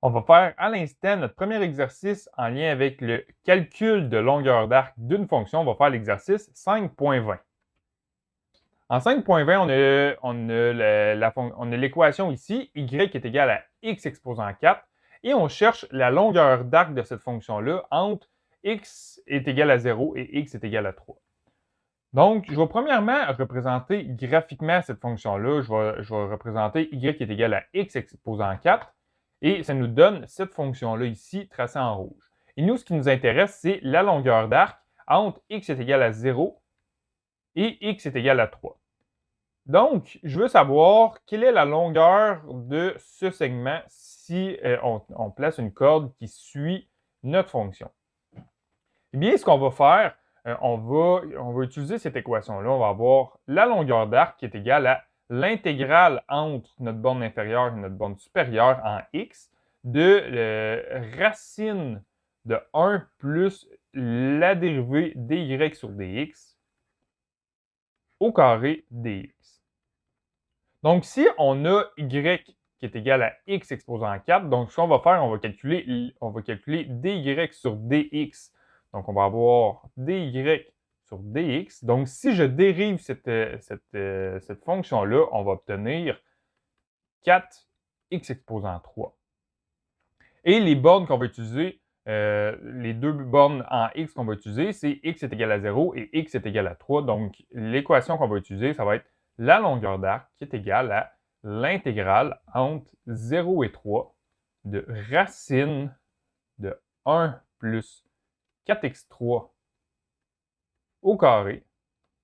On va faire à l'instant notre premier exercice en lien avec le calcul de longueur d'arc d'une fonction. On va faire l'exercice 5.20. En 5.20, on a l'équation ici, y est égal à x exposant 4, et on cherche la longueur d'arc de cette fonction-là entre x est égal à 0 et x est égal à 3. Donc, je vais premièrement représenter graphiquement cette fonction-là. Je vais représenter y est égal à x exposant 4. Et ça nous donne cette fonction-là ici, tracée en rouge. Et nous, ce qui nous intéresse, c'est la longueur d'arc entre x est égal à 0 et x est égal à 3. Donc, je veux savoir quelle est la longueur de ce segment si on place une corde qui suit notre fonction. Eh bien, ce qu'on va faire, on va utiliser cette équation-là. On va avoir la longueur d'arc qui est égale à l'intégrale entre notre borne inférieure et notre borne supérieure en x de racine de 1 plus la dérivée dy sur dx au carré dx. Donc, si on a y qui est égal à x exposant 4, donc ce qu'on va faire, on va calculer dy sur dx. Donc, on va avoir dy sur dx. Donc, si je dérive cette fonction-là, on va obtenir 4x exposant 3. Et les bornes qu'on va utiliser, les deux bornes en x qu'on va utiliser, c'est x est égal à 0 et x est égal à 3. Donc, l'équation qu'on va utiliser, ça va être la longueur d'arc qui est égale à l'intégrale entre 0 et 3 de racine de 1 plus 4x3 au carré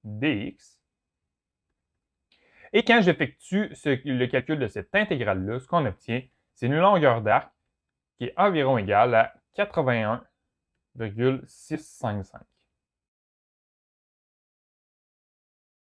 dx. Et quand j'effectue le calcul de cette intégrale-là, ce qu'on obtient, c'est une longueur d'arc qui est environ égale à 81,655.